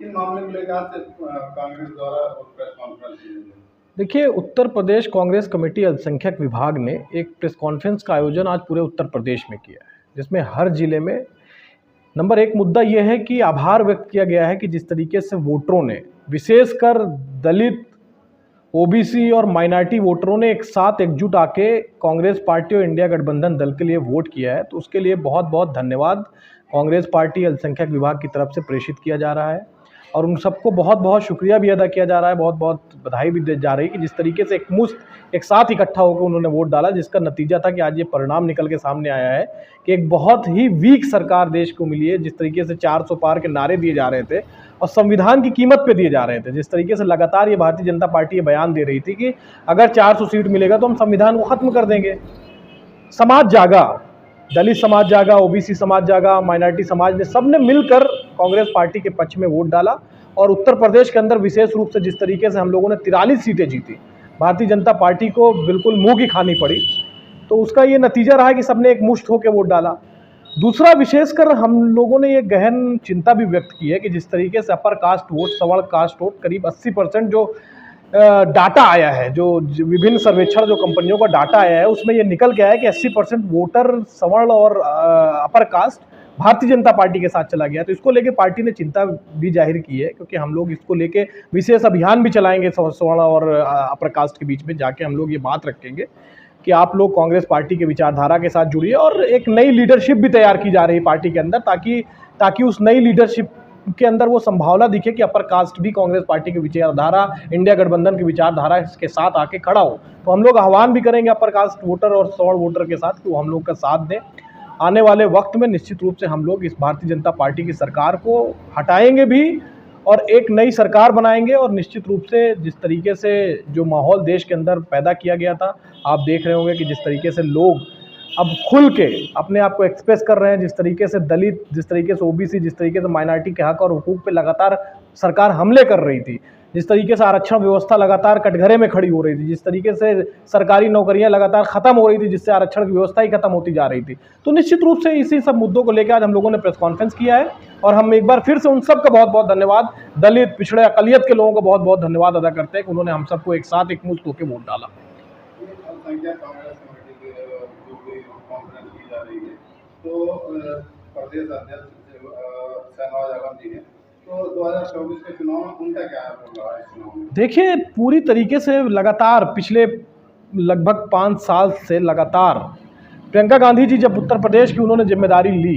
किन मामले को लेकर आज से कांग्रेस द्वारा प्रेस कॉन्फ्रेंस की गई? देखिए, उत्तर प्रदेश कांग्रेस कमेटी अल्पसंख्यक विभाग ने एक प्रेस कॉन्फ्रेंस का आयोजन आज पूरे उत्तर प्रदेश में किया है, जिसमें हर जिले में नंबर एक मुद्दा यह है कि आभार व्यक्त किया गया है कि जिस तरीके से वोटरों ने, विशेषकर दलित, ओबीसी और माइनॉरिटी वोटरों ने एक साथ एकजुट आके कांग्रेस पार्टी और इंडिया गठबंधन दल के लिए वोट किया है, तो उसके लिए बहुत बहुत धन्यवाद कांग्रेस पार्टी अल्पसंख्यक विभाग की तरफ से प्रेषित किया जा रहा है। और उन सबको बहुत बहुत शुक्रिया भी अदा किया जा रहा है, बहुत बहुत बधाई भी दी जा रही है कि जिस तरीके से एक साथ इकट्ठा होकर उन्होंने वोट डाला, जिसका नतीजा था कि आज ये परिणाम निकल के सामने आया है कि एक बहुत ही वीक सरकार देश को मिली है। जिस तरीके से 400 पार के नारे दिए जा रहे थे और संविधान की कीमत पे दिए जा रहे थे, जिस तरीके से लगातार ये भारतीय जनता पार्टी ये बयान दे रही थी कि अगर 400 सीट मिलेगा तो हम संविधान को खत्म कर देंगे। समाज जागा, दलित समाज जागा, ओबीसी समाज जागा, माइनॉरिटी समाज ने सबने मिलकर कांग्रेस पार्टी के पक्ष में वोट डाला। और उत्तर प्रदेश के अंदर विशेष रूप से जिस तरीके से हम लोगों ने 43 सीटें जीती, भारतीय जनता पार्टी को बिल्कुल मुंह की खानी पड़ी, तो उसका ये नतीजा रहा कि सबने एक मुश्त होकर वोट डाला। दूसरा, विशेषकर हम लोगों ने ये गहन चिंता भी व्यक्त की है कि जिस तरीके से अपर कास्ट वोट, सवर्ण कास्ट वोट, करीब 80% जो डाटा आया है, जो विभिन्न सर्वेक्षण जो कंपनियों का डाटा आया है, उसमें ये निकल के आया है कि 80% वोटर सवर्ण और upper caste Bharatiya Janata party के साथ चला गया। तो इसको लेके पार्टी ने चिंता भी जाहिर की है, क्योंकि हम लोग इसको लेके विशेष अभियान भी चलाएंगे सवर्ण और अपर कास्ट के बीच में जाके हम लोग ये बात रखेंगे कि आप लोग कांग्रेस पार्टी के विचारधारा के साथ जुड़िए। और एक नई लीडरशिप भी तैयार की जा रही है पार्टी के अंदर, ताकि उस नई लीडरशिप के अंदर वो संभावना दिखे कि अपर कास्ट भी कांग्रेस पार्टी की विचारधारा, इंडिया गठबंधन की विचारधारा के साथ आके खड़ा हो। तो हम लोग आह्वान भी करेंगे अपर कास्ट वोटर और सवर्ण वोटर के साथ कि वो हम लोग का साथ दें। आने वाले वक्त में निश्चित रूप से हम लोग इस भारतीय जनता पार्टी की सरकार को हटाएंगे भी और एक नई सरकार बनाएंगे। और निश्चित रूप से जिस तरीके से जो माहौल देश के अंदर पैदा किया गया था, आप देख रहे होंगे कि जिस तरीके से लोग अब खुल के अपने आप को एक्सप्रेस कर रहे हैं, जिस तरीके से दलित, जिस तरीके से ओबीसी, जिस तरीके से माइनॉरिटी के हक और हुकूक पे लगातार सरकार हमले कर रही थी, जिस तरीके से आरक्षण व्यवस्था लगातार कटघरे में खड़ी हो रही थी, जिस तरीके से सरकारी नौकरियां लगातार खत्म हो रही थी, जिससे आरक्षण की व्यवस्था ही खत्म होती जा रही थी। तो निश्चित रूप से इसी सब मुद्दों को लेकर आज हम लोगों ने प्रेस कॉन्फ्रेंस किया है। और हम एक बार फिर से उन सब का बहुत बहुत धन्यवाद, दलित, पिछड़े, अकलियत के लोगों को बहुत बहुत धन्यवाद अदा करते हैं कि उन्होंने हम सबको एक साथ एकमुश्त होकर वोट डाला। अल्पसंख्यक कांग्रेस कमेटी की जो भी कॉन्फ्रेंस की जा रही है, तो प्रदेश अध्यक्ष शहनवाज आलम जी हैं, तो 2024 के चुनाव में उनका क्या रोल रहा है इस चुनाव में? देखिए, पूरी तरीके से लगातार पिछले लगभग 5 साल से लगातार प्रियंका गांधी जी जब उत्तर प्रदेश की उन्होंने जिम्मेदारी ली,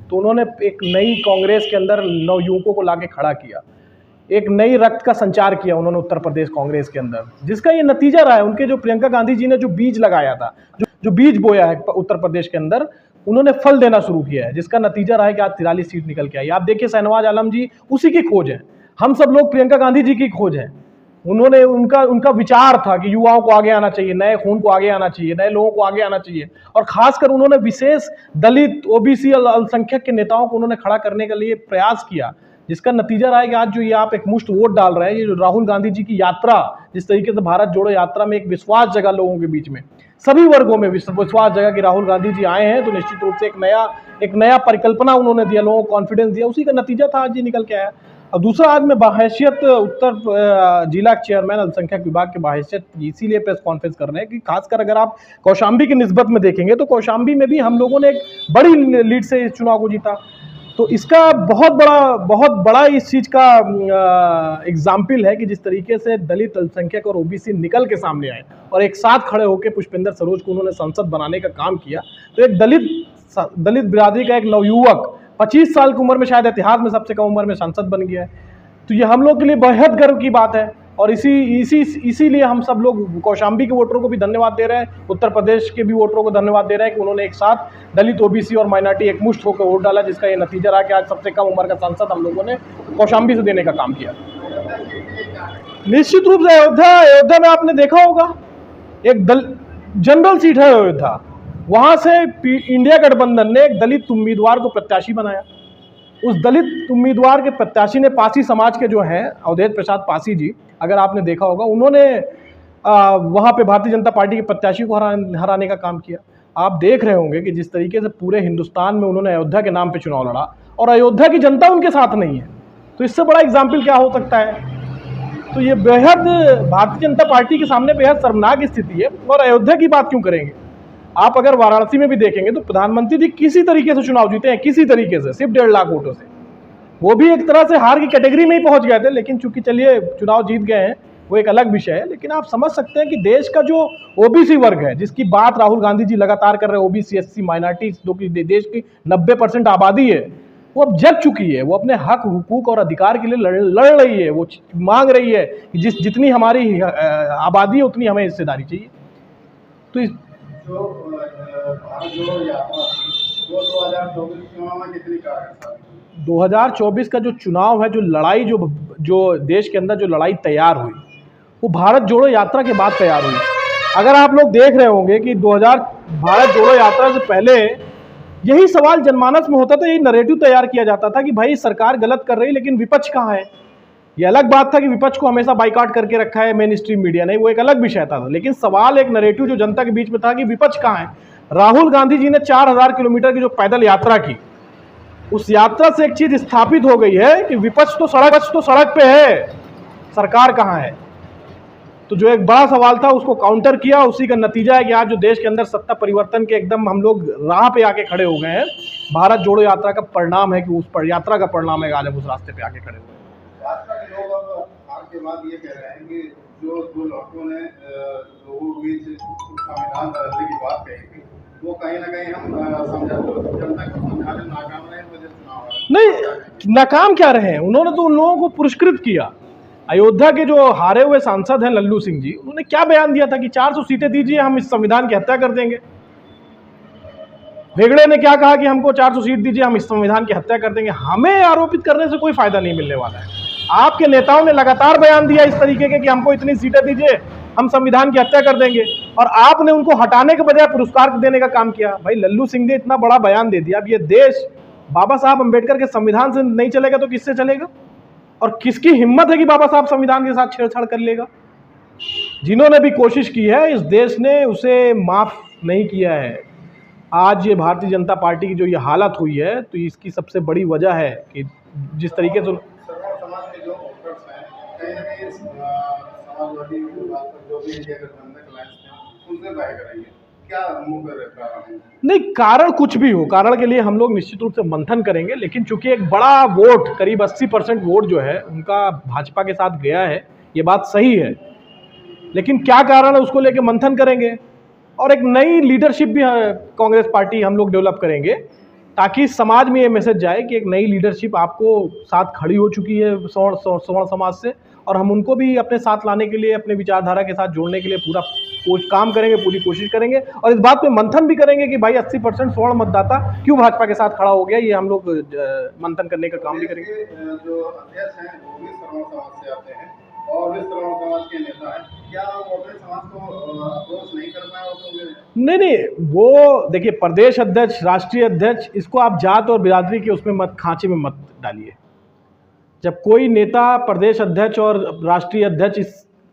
तो उन्होंने एक नई कांग्रेस के अंदर नवयुवकों को लाके खड़ा किया, एक नई रक्त का संचार किया उन्होंने उत्तर प्रदेश कांग्रेस के अंदर, जिसका ये नतीजा रहा है। उनके जो प्रियंका गांधी जी ने जो बीज लगाया था, जो बीज बोया है उत्तर प्रदेश के अंदर, उन्होंने फल देना शुरू किया है, जिसका नतीजा रहा है कि आज 43 सीट निकल के आई। आप देखिए, शहनवाज आलम जी उसी की खोज है, हम सब लोग प्रियंका गांधी जी की खोज है। उन्होंने उनका विचार था कि युवाओं को आगे आना चाहिए, नए खून को आगे आना चाहिए, नए लोगों को आगे आना चाहिए। और खासकर उन्होंने विशेष दलित, ओबीसी, अल्पसंख्यक के नेताओं को उन्होंने खड़ा करने के लिए प्रयास किया, जिसका नतीजा रहा है कि आज जो ये आप एक मुश्त वोट डाल रहे हैं, ये जो राहुल गांधी जी की यात्रा, जिस तरीके से भारत जोड़ो यात्रा में एक विश्वास जगा लोगों के बीच में, सभी वर्गों में विश्वास जगा कि राहुल गांधी जी आए हैं, तो निश्चित रूप से एक नया परिकल्पना उन्होंने दिया, लोगों को कॉन्फिडेंस दिया, उसी का नतीजा था आज ये निकल के आया। और दूसरा, आज मैं बाहैसियत उत्तर जिला चेयरमैन अल्पसंख्यक विभाग के बाहैसियत इसीलिए प्रेस कॉन्फ्रेंस कर रहे हैं कि खासकर अगर आप कौशाम्बी की निस्बत में देखेंगे तो कौशाम्बी में भी हम लोगों ने एक बड़ी लीड से इस चुनाव को जीता। तो इसका बहुत बड़ा इस चीज़ का एग्जाम्पल है कि जिस तरीके से दलित, अल्पसंख्यक और ओबीसी निकल के सामने आए और एक साथ खड़े होकर पुष्पेंद्र सरोज को उन्होंने संसद बनाने का काम किया। तो एक दलित बिरादरी का एक नवयुवक 25 साल की उम्र में, शायद इतिहास में सबसे कम उम्र में सांसद बन गया है। तो ये हम लोग के लिए बेहद गर्व की बात है। और इसीलिए हम सब लोग कौशाम्बी के वोटरों को भी धन्यवाद दे रहे हैं, उत्तर प्रदेश के भी वोटरों को धन्यवाद दे रहे हैं कि उन्होंने एक साथ दलित, ओबीसी और माइनॉरिटी एकमुश्त होकर वोट डाला, जिसका ये नतीजा रहा कि आज सबसे कम उम्र का सांसद हम लोगों ने कौशाम्बी से देने का काम किया। निश्चित रूप से अयोध्या में आपने देखा होगा, एक जनरल सीट है अयोध्या, वहां से इंडिया गठबंधन ने एक दलित उम्मीदवार को प्रत्याशी बनाया। उस दलित उम्मीदवार के प्रत्याशी ने पासी समाज के जो हैं अवधेश प्रसाद पासी जी, अगर आपने देखा होगा, उन्होंने वहां पे भारतीय जनता पार्टी के प्रत्याशी को हराने का काम किया। आप देख रहे होंगे कि जिस तरीके से पूरे हिंदुस्तान में उन्होंने अयोध्या के नाम पे चुनाव लड़ा और अयोध्या की जनता उनके साथ नहीं है। तो इससे बड़ा एग्जाम्पल क्या हो सकता है? तो ये बेहद भारतीय जनता पार्टी के सामने बेहद शर्मनाक स्थिति है। और अयोध्या की बात क्यों करेंगे? आप अगर वाराणसी में भी देखेंगे तो प्रधानमंत्री जी किसी तरीके से चुनाव जीते हैं, किसी तरीके से, सिर्फ 1.5 लाख वोटों से। वो भी एक तरह से हार की कैटेगरी में ही पहुंच गए थे, लेकिन चूंकि चलिए चुनाव जीत गए हैं, वो एक अलग विषय है। लेकिन आप समझ सकते हैं कि देश का जो ओबीसी वर्ग है, जिसकी बात राहुल गांधी जी लगातार कर रहे हैं, ओबीसी, एससी, माइनॉरिटी, जो कि देश की 90% आबादी है, वो अब जग चुकी है। वो अपने हक, हुकूक और अधिकार के लिए लड़ रही है। वो मांग रही है कि जितनी हमारी आबादी है उतनी हमें हिस्सेदारी चाहिए। तो जो भारत जोड़ो यात्रा थी वो 2024 चुनाव में कितनी कारगर? 2024 का जो चुनाव है, जो लड़ाई, जो देश के अंदर जो लड़ाई तैयार हुई, वो भारत जोड़ो यात्रा के बाद तैयार हुई। अगर आप लोग देख रहे होंगे कि भारत जोड़ो यात्रा से पहले यही सवाल जनमानस में होता था, यही नरेटिव तैयार किया जाता था कि भाई सरकार गलत कर रही, लेकिन विपक्ष कहाँ है? ये अलग बात था कि विपक्ष को हमेशा बाइकआउट करके रखा है मेन स्ट्रीम मीडिया ने, वो एक अलग विषय था। लेकिन सवाल, एक नरेटिव जो जनता के बीच में था कि विपक्ष कहाँ है? राहुल गांधी जी ने 4000 किलोमीटर की जो पैदल यात्रा की, उस यात्रा से एक चीज स्थापित हो गई है कि विपक्ष तो सड़क पे है, सरकार कहाँ है? तो जो एक बड़ा सवाल था उसको काउंटर किया। उसी का नतीजा है कि आज जो देश के अंदर सत्ता परिवर्तन के एकदम हम लोग राह पे आके खड़े हो गए हैं। भारत जोड़ो यात्रा का परिणाम है कि उस पर यात्रा का परिणाम है कि आज हम उस रास्ते पे आके खड़े हुए हैं। भाजपा के लोग अब हार के बाद ये कह रहे हैं कि जो 2 लड़कों ने लोगों के बीच संविधान बदलने की बात कही थी, वो कहीं ना कहीं हम जनता को समझाने नाकाम रहे, वजह चुनाव नहीं, नाकाम क्या रहे हैं? उन्होंने तो उन लोगों को पुरस्कृत किया। अयोध्या के जो हारे हुए सांसद हैं लल्लू सिंह जी, उन्होंने क्या बयान दिया था कि 400 सीटें दीजिए, हम इस संविधान की हत्या कर देंगे। हेगड़े ने क्या कहा कि हमको 400 सीट दीजिए, हम इस संविधान की हत्या कर देंगे। हमें आरोपित करने से कोई फायदा नहीं मिलने वाला है। आपके नेताओं ने लगातार बयान दिया इस तरीके के कि हमको इतनी सीटें दीजिए, हम संविधान की हत्या कर देंगे, और आपने उनको हटाने के बजाय पुरस्कार देने का काम किया। भाई लल्लू सिंह ने इतना बड़ा बयान दे दिया। अब ये देश बाबा साहब अम्बेडकर के संविधान से नहीं चलेगा तो किससे चलेगा? और किसकी हिम्मत है कि बाबा साहब संविधान के साथ छेड़छाड़ कर लेगा? जिन्होंने भी कोशिश की है, इस देश ने उसे माफ नहीं किया है। आज ये भारतीय जनता पार्टी की जो ये हालत हुई है, तो इसकी सबसे बड़ी वजह है कि जिस तरीके से समाज के जो वोटर्स हैं, कहीं ना कहीं समाजवादी जो भी इंडिया गठबंधन अलायंस है, उनसे बाय करेंगे। क्या मुंह पे कारण है? नहीं, कारण कुछ भी हो, कारण के लिए हम लोग निश्चित रूप से मंथन करेंगे। लेकिन चूंकि एक बड़ा वोट, करीब 80% वोट जो है उनका भाजपा के साथ गया है, ये बात सही है। लेकिन क्या कारण है उसको लेके मंथन करेंगे, और एक नई लीडरशिप भी कांग्रेस पार्टी हम लोग डेवलप करेंगे, ताकि समाज में ये मैसेज जाए कि एक नई लीडरशिप आपको साथ खड़ी हो चुकी है सवर्ण समाज से, और हम उनको भी अपने साथ लाने के लिए, अपने विचारधारा के साथ जोड़ने के लिए पूरा काम करेंगे, पूरी कोशिश करेंगे। और इस बात पे मंथन भी करेंगे कि भाई 80% स्वर्ण मतदाता क्यों भाजपा के साथ खड़ा हो गया, ये हम लोग मंथन करने का काम भी करेंगे। जो अध्यक्ष हैं वो भी सवर्ण समाज से आते हैं और भी सवर्ण समाज के नेता हैं, क्या वो अपने समाज को अप्रोच नहीं कर पाए? नहीं, वो देखिए, प्रदेश अध्यक्ष, राष्ट्रीय अध्यक्ष, इसको आप जात और बिरादरी के उसमें मत, खांचे में मत डालिए। जब कोई नेता प्रदेश अध्यक्ष और राष्ट्रीय अध्यक्ष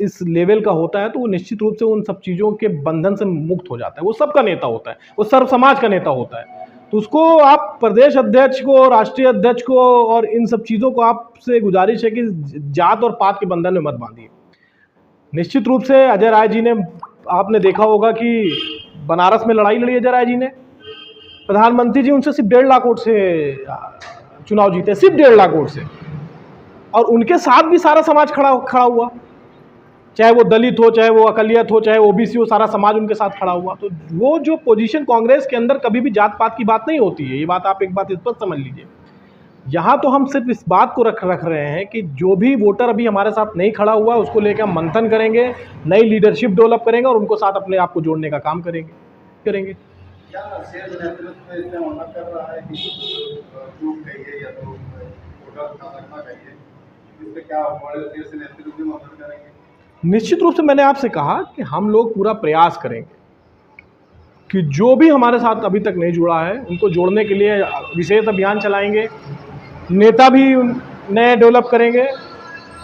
इस लेवल का होता है, तो वो निश्चित रूप से उन सब चीज़ों के बंधन से मुक्त हो जाता है। वो सबका नेता होता है, वो सर्व समाज का नेता होता है। तो उसको आप प्रदेश अध्यक्ष को, राष्ट्रीय अध्यक्ष को और इन सब चीज़ों को आपसे गुजारिश है कि जात और पात के बंधन में मत बांधिए। निश्चित रूप से अजय राय जी ने, आपने देखा होगा कि बनारस में लड़ाई लड़ी अजय राय जी ने। प्रधानमंत्री जी उनसे सिर्फ 1.5 लाख वोट से चुनाव जीते, सिर्फ 1.5 लाख वोट से, और उनके साथ भी सारा समाज खड़ा हुआ, चाहे वो दलित हो, चाहे वो अकलियत हो, चाहे ओबीसी हो, सारा समाज उनके साथ खड़ा हुआ। तो वो जो पोजीशन कांग्रेस के अंदर कभी भी जात पात की बात नहीं होती है, ये बात आप एक बात इस पर समझ लीजिए। यहाँ तो हम सिर्फ इस बात को रख रहे हैं कि जो भी वोटर अभी हमारे साथ नहीं खड़ा हुआ, उसको लेकर हम मंथन करेंगे, नई लीडरशिप डेवलप करेंगे और उनको साथ अपने आप को जोड़ने का काम करेंगे। क्या शेर नेतृत्व इसमें मदद कर रहा है कि चूक कहिए या तो वोटर का रखना कहिए, इससे क्या बड़े शेर से नेतृत्व की मदद करेंगे? निश्चित रूप से मैंने आपसे कहा कि हम लोग पूरा प्रयास करेंगे कि जो भी हमारे साथ अभी तक नहीं जुड़ा है उनको जोड़ने के लिए विशेष अभियान चलाएंगे, नेता भी नए डेवलप करेंगे,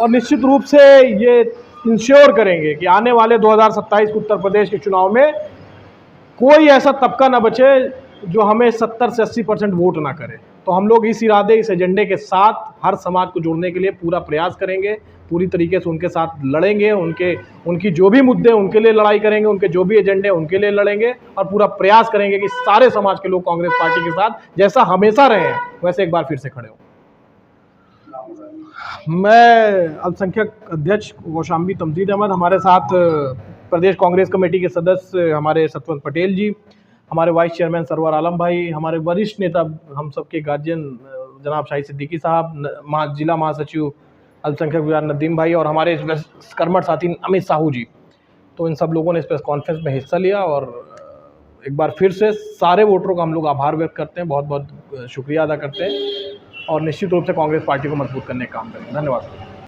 और निश्चित रूप से ये इंश्योर करेंगे कि आने वाले 2027 उत्तर प्रदेश के चुनाव में कोई ऐसा तबका ना बचे जो हमें 70 से 80% वोट ना करे। तो हम लोग इस इरादे, इस एजेंडे के साथ हर समाज को जोड़ने के लिए पूरा प्रयास करेंगे, पूरी तरीके से उनके साथ लड़ेंगे, उनकी जो भी मुद्दे उनके लिए लड़ाई करेंगे, उनके जो भी एजेंडे उनके लिए लड़ेंगे और पूरा प्रयास करेंगे कि सारे समाज के लोग कांग्रेस पार्टी के साथ जैसा हमेशा रहे हैं वैसे एक बार फिर से खड़े हों। मैं अल्पसंख्यक अध्यक्ष कौशाम्बी तमजीद अहमद, हमारे साथ प्रदेश कांग्रेस कमेटी के सदस्य हमारे सतवंत पटेल जी, हमारे वाइस चेयरमैन सरवर आलम भाई, हमारे वरिष्ठ नेता हम सबके गार्जियन जनाब शाहिद सिद्दीकी साहब, जिला महासचिव अल्पसंख्यक विभाग नदीम भाई और हमारे कर्मठ साथी अमित साहू जी। तो इन सब लोगों ने इस प्रेस कॉन्फ्रेंस में हिस्सा लिया और एक बार फिर से सारे वोटरों का हम लोग आभार व्यक्त करते हैं, बहुत बहुत शुक्रिया अदा करते हैं और निश्चित रूप से कांग्रेस पार्टी को मजबूत करने का काम करेंगे। धन्यवाद।